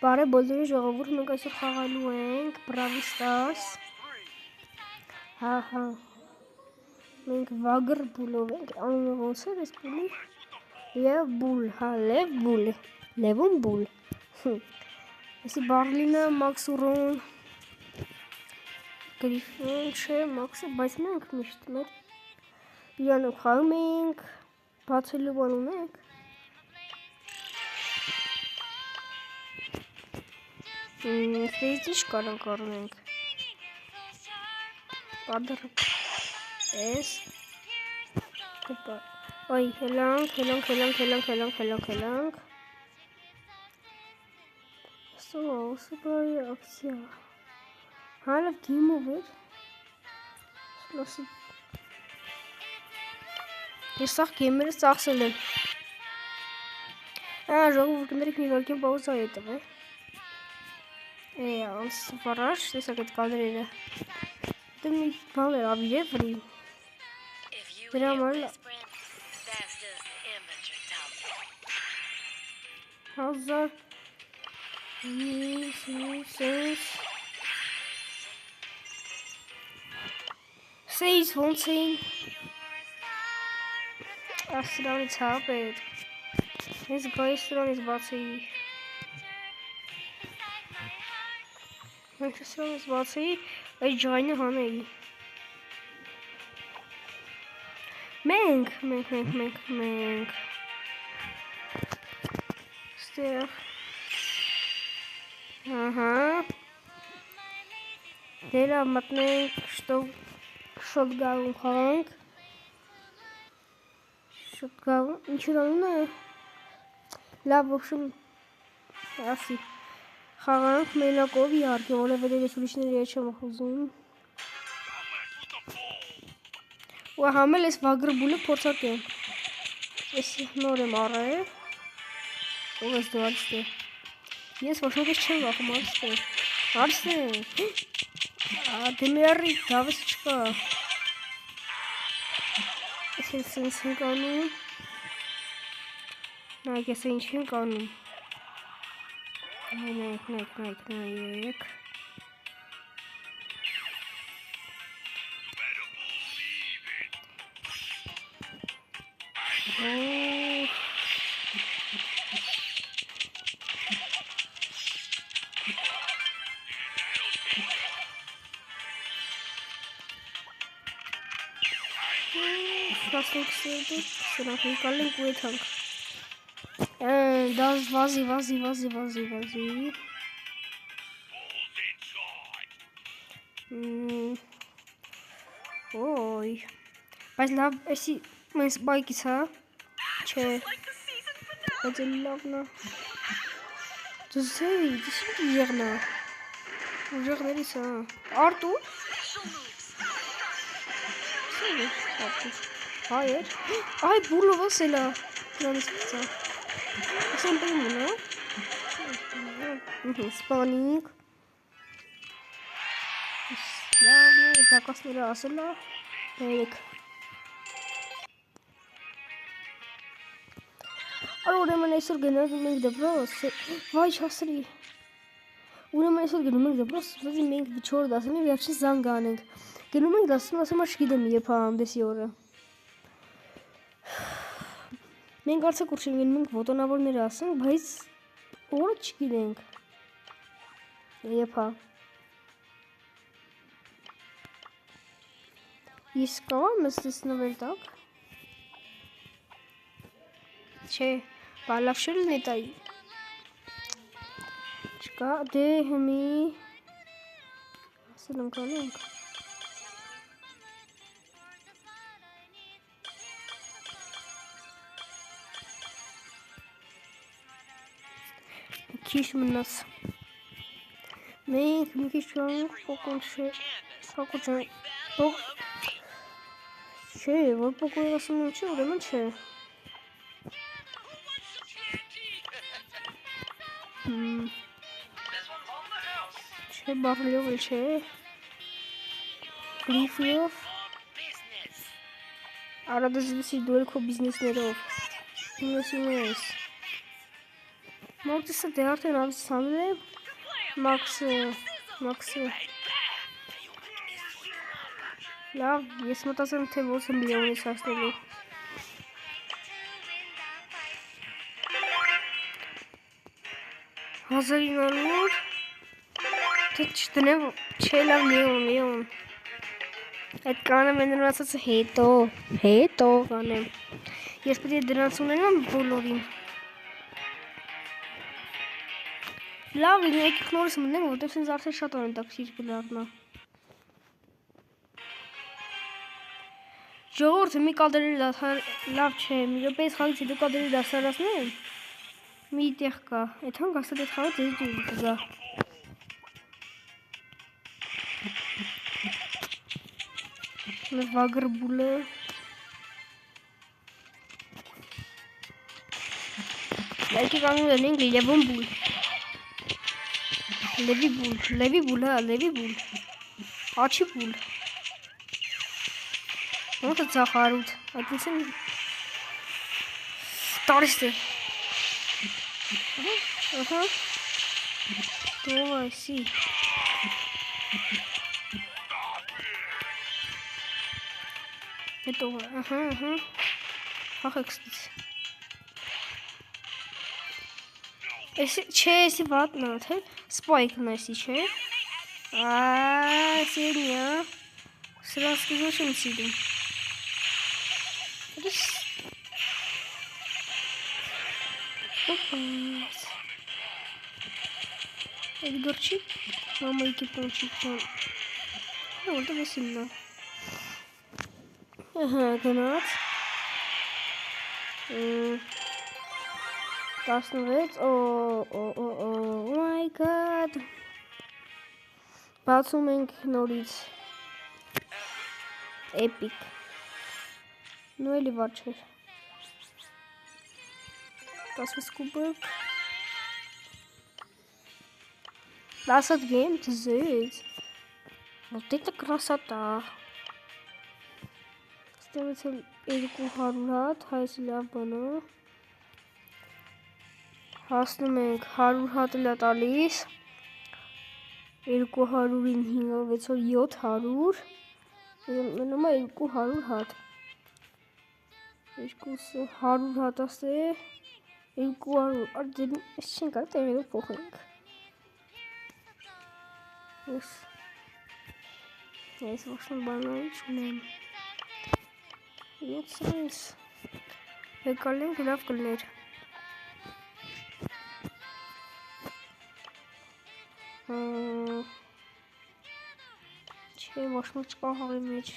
Բարե բոլորի ժողովուրդ, մենք այսօր խաղալու ենք Brawl Stars։ Հա։ Մենք Վագր Բուլով ենք, անունը ոնց էր այս բուլի։ Լև Բուլ, հա, Լև Բուլ, Լևոն Բուլ։ Այսի Բարլինը, Մաքսուրոն, Գրիֆոն չէ, Մաքսը, բայց մենք միշտ մեր իրանով խաղում ենք, բացելու բան ունենք։ Ֆեյզիչ կարանք առնենք։ Պատր էս Ոյ, հելանք Սուպերի ակցիա Հալավ գիմով էր Ես սաղ գեմերը ծախսել եմ ժողովուրդ կներիք մի վարկեն պաուզա է տվել անց վարաշ, տեսակ էտ կադրերը դե մի բան էր ավիր է վրի դրա համար հազար սեյս ոնց էին սրանից հապ էր ես գայիս սրանից բացեի Մենք սրանից բացեի, այդ ջայնը հանեի Մենք Ստեղ Դերա մտնենք շոտգավում խաղանք Շոտգավում, ինչու դանում է լավ ոքշում ասի Խաղանք մենակով իհարկե, որևէ ես ուրիշների հետ չեմ ուզում ու համել ես Վագր Բուլը փորձարկեմ ես նոր եմ առել ով ես դու արստե ես ոչ ոքես չեմ վախում արստե դեմյարի դավես չկա ես սենց ենք անում նայք ես ինչ ենք անում նայեք Սրանք նկալ ենք ու եթանք դազ վազի Ոյ բայց լավ էսի մենս բայկից հա չէ բայց էլ լավնա դզեի դիսինք իեղնա ուժեղներից հա Արտուր Հայեր այ բուլովը սելա նրանից պծա ես եմ բեմուն սպանինք զակասները ասելա բերեք ուրեմն այսօր գնում ենք դպրոց վայ չասրի ուրեմն այսօր գնում ենք դպրոց սպասի մենք 4 դասանի վերջին զանգ անենք գնում ենք դասում ասեմ չգիտեմ երբ հանդեսի օրը մենք արցակ ուր չենք գնում ենք ոտոնավորները ասենք բայց օրը չգիտենք երբ հա Իսկ կավամ ես տեսնվել տակ Չէ, բալավ շելն է տայի Չկա, դե հմի Ասել ենք անենք Քիչ մնաց Մենք մի քիչ չանք փոքր չէ Չէ, որ փոքր ասում եմ չէ, ուրեմն չէ Չէ, բարլիով էլ չէ Գրիֆիով Արադզվիսի դու էլ քո բիզնեսներով Հիմնեսին ես Մորտիսը դե արդեն ավսանել է Մաքսը լավ, ես մտածեմ թե ոնց եմ միլիոնից հասնելու 1900 թե չտնեմ չէ լավ միլիոն այդ կանեմ են ասացը հետո կանեմ ես պետք է դրանց ունենամ բոլորին լավ եկեք նորից մտնենք որտեղ ինձ արդեն շատ օրենտակիր կդառնա ժողովուրդը մի կադրերի դասար լավ չէ մի րոպեից խաղից հետո կադրերի դասարացնեմ մի տեղ կա այդ հանգ ասած այդ խաղը ձեզ դուր կգա Վագրբուլը Եկեք անում ենք Լևոն բուլ Լևի բուլ Աչի բուլ Ոնց է ծախարուտ այդինցեն Տարիստ է Ահա Դով այսի Հետո ահա Հախեք ստից Չէ, էսի վատնա, թե սպայքն այսի, չէ Սենյա Սրանցկի ոչ եմ սիրում Այդ գորչի Մամայքի պոնչի Որտև ես իմնա Ահա, գնաց 16 Oh my god Բացում ենք նորից Epic Նու էլի վար չէր 16 կուբակ 10 гейм тзыть Вот это красота Ստեղեցել 200 հատ հայս լավ բանա Հասնում ենք 100 հատ լա տալիս 200-ին 5-6 700 մնում է 200 հատ 100 հատ ասե 200 արդեն չեն կա տեղերով փոխենք ես ոչն բանալի չունեմ It's nice Եկալ ենք լավ կլներ Չէ, ոչ մի չկա հաղի մեջ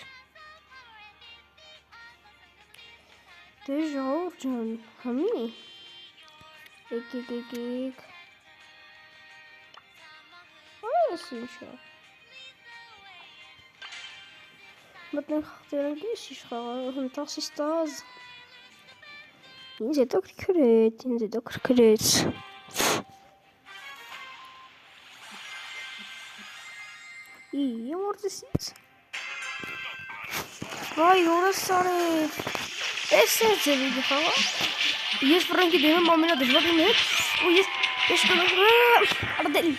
Դե ժողով ջան, համի Եկեք Այս ինչա Մտնենք խաղտերան գես իշ խաղա, հնտասի ստազ Ինձ հետո կրկրեց Իմ որդեսից Վայ, որս սարև Ես էր ձևի գխաղա Ես վրանքի դեմ եմ ամենադժվար իմ հետ ու ես կնող Արդել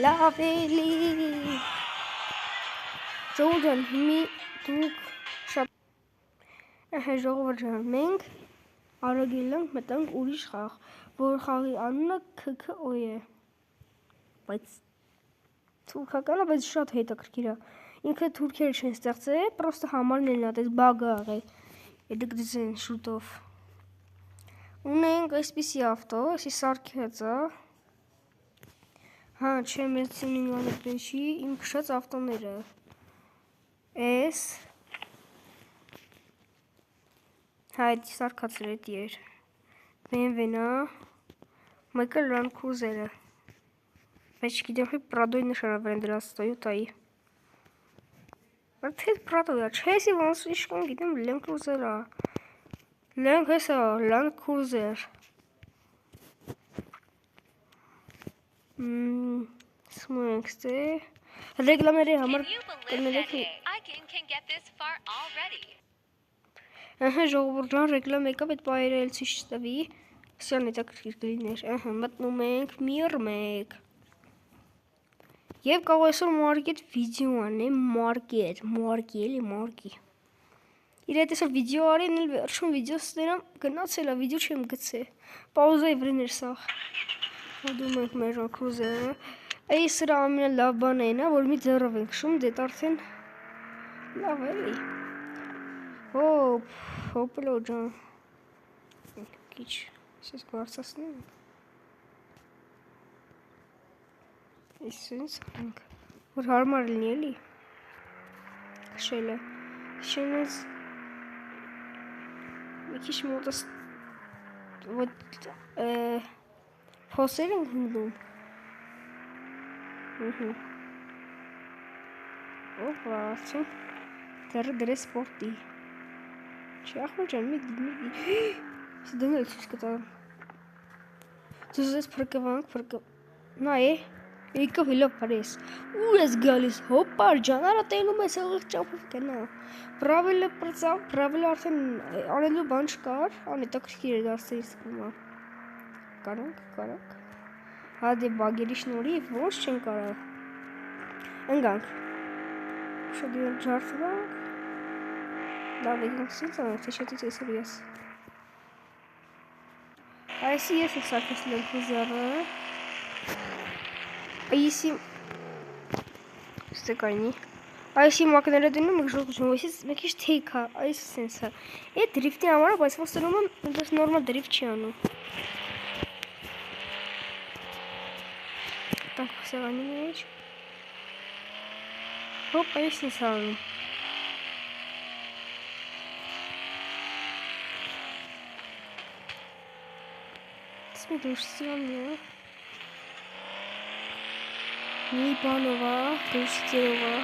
լավելի Ժողովուրդ ջան, հիմի դուք շատ Ահա ժողովուրդ ջան, մենք արագել ենք մտանք ուրիշ խաղ, որ խաղի անունը KKO է Բայց թուրքականը, բայց շատ հետաքրքիր է Ինքը թուրքերը չեն ստեղծել, պրոստը համարն են ատես բագը աղել Եդը կդիզեն շուտով Ունենք այսպիսի ավտո, այսի սարքեց է Հա, չէ մեզ ծունին անեպեշի, իմ կշած ավտոները Էս Հա, այդ սարքացր էտ էր BMW-նա Մեկը Land Cruiser-ը Բայց չգիտեմ խի Prado-ի նշանավ են դրած Toyota-ի Բայց հետ Prado-ը, չէ սի ոնց իշկոն գիտեմ Land Cruiser-ը Land Cruiser Սմու ենք ստե Ռեգլամերի համար կներեք Ահա ժողովուրդ ջան ռեգլամ եկավ այդ բայերը էլ ցույց տվի Սյան հետաքրքիր կլիներ, մտնում ենք միր 1 Եվ կարող այսօր մարգի այդ վիդեո անեմ, մարգի Իր հետ այսօր վիդեո արին, էլ վերջում վիդեոս ներամ գնացել է, վիդեո չեմ գցե Պաուզայի վրիներ սաղ Հադում ենք մեր կրուզերը Այս սրա ամենալավ բանը են, որ մի ձեռով ենք շում, դետ արդեն լավ էլի Հոպլո ջան Քիչ, ես գարցասնեմ Իսենց ենք, որ հարմար լինի էլի Քշելը Շենես Մի քիչ մոտս Փոսեր ենք հնդում Օպա, ասում Դերը դրե սպորտի Չի ախմը ջան, մի Դնել չիս կտարում Ձուզ ես պրկվանք Նա է Եկավ հիլով պարես Ու ես գալիս հոպար ջան Արա տենում ես աղեղ ճապով կենա Պրավելը պրծավ Պրավելը արդեն անելու բան չկար Անետակրքիր էր դարսերի սկումա Կարանք Հադե բագերի շնորիվ ոչ չեն կարավ Ընգանք Շոդիոն ջարդվանք Լավ եկանք սինց անանք թե շետից այսօր ես Այսի ես եք սարկեսել եմ խուզարը Այսի Ստեկայնի Այսի մակները դնում եք ժողջում Այսից մեկ իչ թեյք հա Այս սենց հա Էդ դրիվտի ամարա բայց ոնց տրում եմ Դες նորմալ դրիվ չի անում Տանք խսեղանի մեջ Հոպ այս սենց հա անում Դες մի դուրսի ամնի Մի բանով է, դուրսիցերով է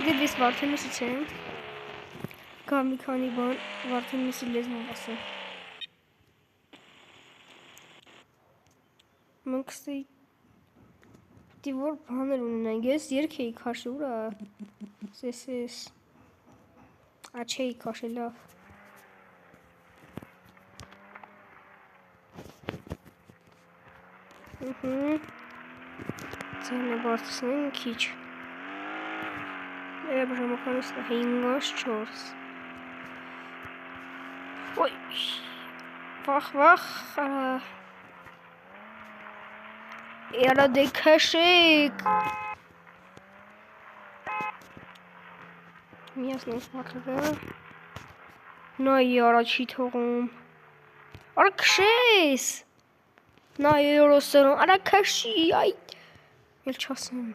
Իդե դես վարդենիսից եմ Կա մի քանի բան վարդենիսի լեզմով ասեմ Մենք ստեի Դի որ բաներ ունենանք ես երկ էի քաշի ուրա Սես Աչ էի քաշի լավ Ձենը բարձրացնեն քիչ Ժամականիստը 5-4 Ոյ Վախ Երա դե քաշեք Միասն ենք մատլվը Նայի արա չի թողում Արա քշես Նայի օրոսերոն Արա քաշի այ Էլ չասում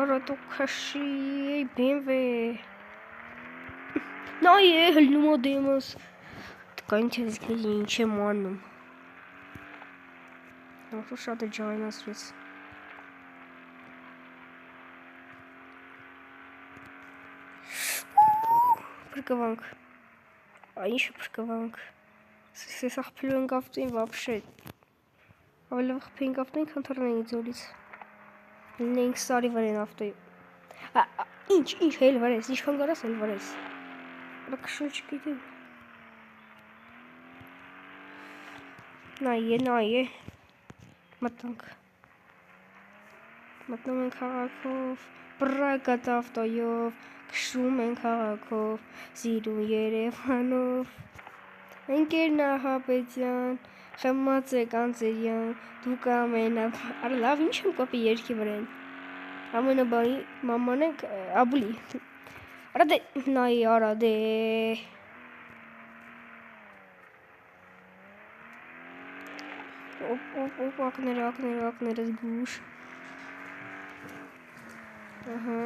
Արա դու քաշի Էй բենվե Նայ է հլնում ո դեմս Տկային չես կելի ինչ եմ անում Նախու շատ է ջայն ասվեց Պրկվանք Ինչ պրկվանք Սես աղպելու ենք ավտոին վապշե Ավելի վաղպի ենք ավտոին կընթարնենք ձորից Լինենք սարի վրեն ավտոի Ինչ հել վարես, ինչքան կարաս հել վարես Ա քշել չգիտեմ Նայ է Մտանք Մտնում ենք քաղաքով Պրակատ ավտոյով Քշում ենք քաղաքով Սիրուն Երևանով Ընկեր Նահապետյան Խմած եք անձերյան Դուք ամենավ Արա լավ ինչ եմ կոպի երկի վրեն Ամենաբանի մաման ենք Աբուլի Արա դե Նայ արա դե Օպ ակները զգուշ Ահա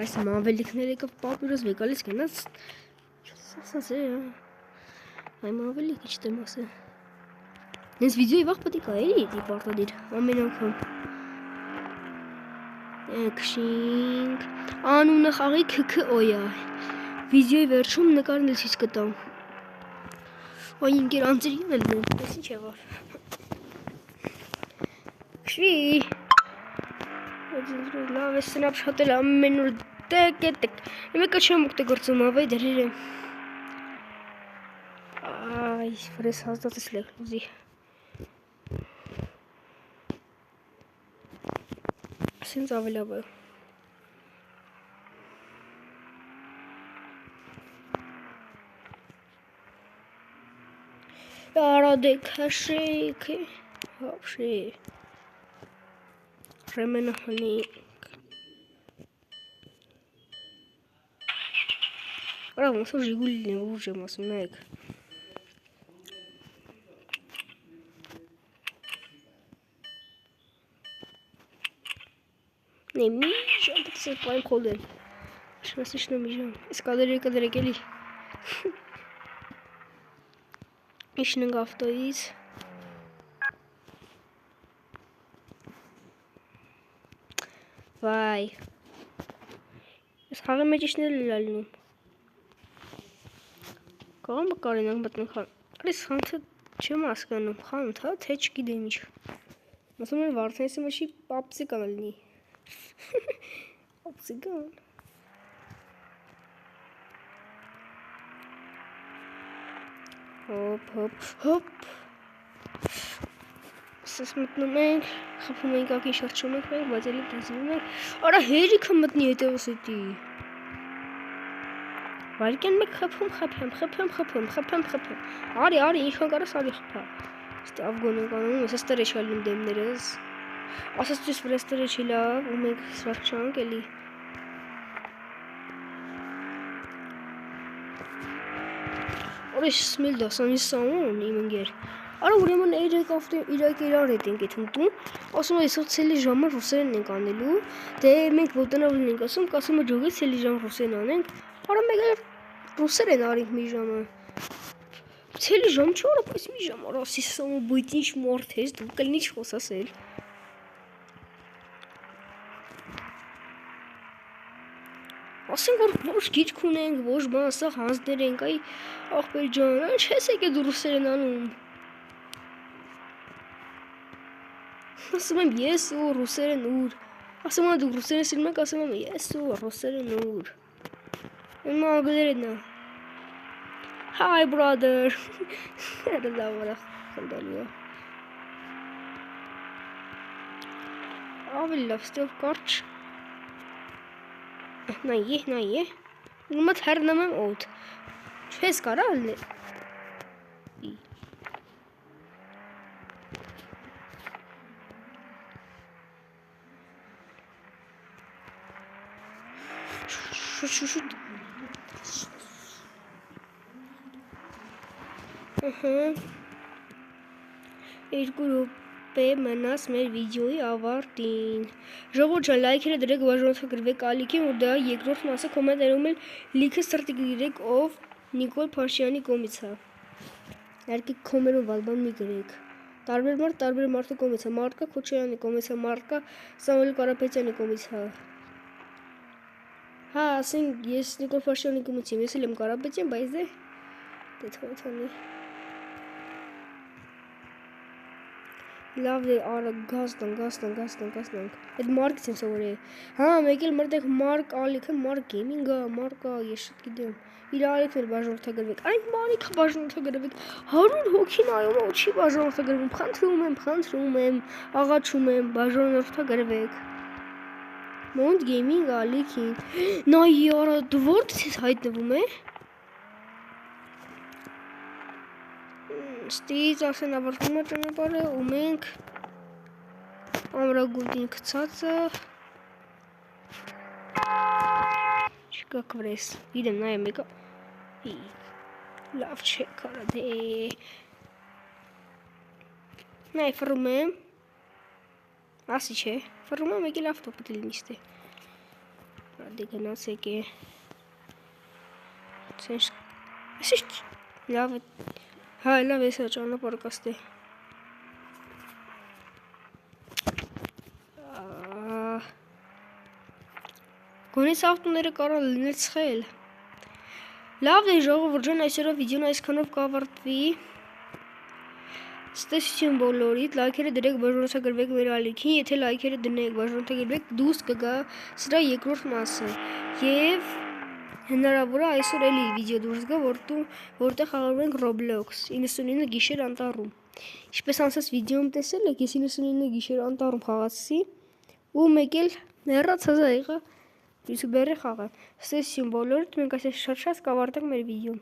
Այս մավելիքներ եկավ պապիրոս վեկալից կենաց Սասաս է Այ մավելիք իչտ եմ ասը Նենց վիդեոյի վաղ պտիկ այելի էդի պարտադիր ամեն անգամ Քշինք Անունը խաղի քք օյա վիդեոյի վերջում նկարն էլ ցույց կտամ։ Այ ինքեր անձրին էլ նույն, ես ինչ եղավ։ Քշվի։ Լավ է սնապշատել ամեն օր տեք։ Եմեկը չեմ օգտագործում, ավայ դրեր եմ։ Այ, վրես հազդատս լեքնուզի։ Սենց ավելավ է։ Արադեք հաշեք, հապշի, ռեմենը հնիկ, արա ոնսով ժիգուլին է ուժ եմ ասում նայք, նե մի ժամ պտս է պայն խոլ են, շնասիշն է մի ժամ, ես կադրեք էլի, Իշնենք ավտոից Վայ Ես խաղի մեջ իշնել էլ ալնում Կաղամ բկարին անգ բտնենք Արիս խանթը չեմ ասկանում Խանթը թե չգիդեմ ինչ Մասում են վարդնեսի մաշի պապսիկան ալնի Պապսիկան Հոպ Սես մտնում ենք Խպում ենք ակին շարչում ենք մենք Բայց էլի տեզնում ենք Արա հերիքը մտնի հետևս էտի Վարկեն մեկ խպում Արի ինչքան կարաս արի խպա Ստի ավգոն ենք անում Ես աստեր էչ ալնում դեմներս Ասաս ծույս վր աստեր էչ լավ ու մենք շարչանք էլի Արես սմիլ դասանի սամոն իմ ընգեր Արա ուրեմն երեք ավտո իրակ իրար հետ ենք այդ հմտում ասում այսօր ցելի ժամը ռուսերեն ենք անելու դե մենք ոտնավ ենք ասում կասում է ջոգի ցելի ժամ ռուսերեն անենք Արա մեկ ռուսերեն արինք մի ժամը ցելի ժամ չորա բայց մի ժամ արա ասի սամո բույթ ինչ մարդ ես դու կլինի չխոսասել Ասենք որ ոչ գիրք ունենք, ոչ բան, ասա հանձներ ենք, այ աղբեր ջան, ինչ ես եկել դու ռուսերեն անում։ Ասում եմ ես ու ռուսերեն ուր։ Ասում եմ դու ռուսերեն սիրում եք, ասում եմ ես ու ռուսերեն ուր։ Իմ անգլերենն է։ Hi brother։ Դա լավը խնդալու է։ Ավելի լավ ստով կարճ Նայե, ումըտ հեռնամ եմ ոտ, չես կարա ալներ, շուտ, երկու ռոպե մնաս մեր վիդեոյի ավարտին Ժողովուրդ ջան, լայքերը դրեք, բաժանորդագրվեք ալիքին, որ դա երկրորդ մասը կոմենտներում էլ լիքը սրտի գրեք, ով Նիկոլ Փաշյանի կողմից է։ Իհարկե կոմերով վալբան մի գրեք։ Տարբեր մարդու կողմից է, Մարկա Քոչարյանի կողմից է, Մարկա Սամվել Կարապետյանի կողմից է։ Հա, ասենք ես Նիկոլ Փաշյանի կողմից եմ, ես էլ եմ Կարապետյան, բայց դե թողնի։ Լավ է, արա գազնանք, այդ մարկից եմ սովոր է, հա, մեկ էլ մրդեք մարկ ալիքը, մարկ գեյմինգա, մարկա, ես շտ գիտեմ, իր ալիքն էլ բաժանորդագրվեք, այն մարիքը բաժանորդագրվեք, 100 հոգին այոմ ու չի բաժանորդագրվում, խնդրում եմ, աղաչում եմ, բաժանորդագրվեք, մոնդ գեյմինգ ալիքին, նայի արա, դու որտից ես հայտնվում է? Ստից ասեն ավարտվում է ճանապարհը ու մենք ամրագուտին գցածը չկա կվրես իրեմ նայեմ եկա լավ չէ կարա դե նայ ֆռում եմ ասի չէ ֆռում եմ եկել ավտոպը դիլին իստե դե գնացեք է լավ է Հա, լավ ես ճանապարհը կստե։ Գոնես ավտոները կարող լինել ցխել։ Լավ է ժողովուրդ ջան, այսօրվա վիդեոն այսքանով կավարտվի։ Ստեսություն բոլորիդ, լայքերը դրեք, բաժանորդագրվեք մեր ալիքին, եթե լայքերը դնեք, բաժանորդագրվեք, դուրս կգա սրա երկրորդ մասը։ Եվ հնարավոր է այսօր էլի վիդեո դուրս գա, որտեղ խաղալու ենք Roblox 99 գիշեր անտառում։ Ինչպես անցած վիդեոում տեսել եք, ես 99 գիշեր անտառում խաղացի ու մեկ էլ հեռացած եղա յութուբերի խաղը։ Ստեսություն բոլորիդ, մենք այսօր շատ կավարտենք մեր վիդեոն։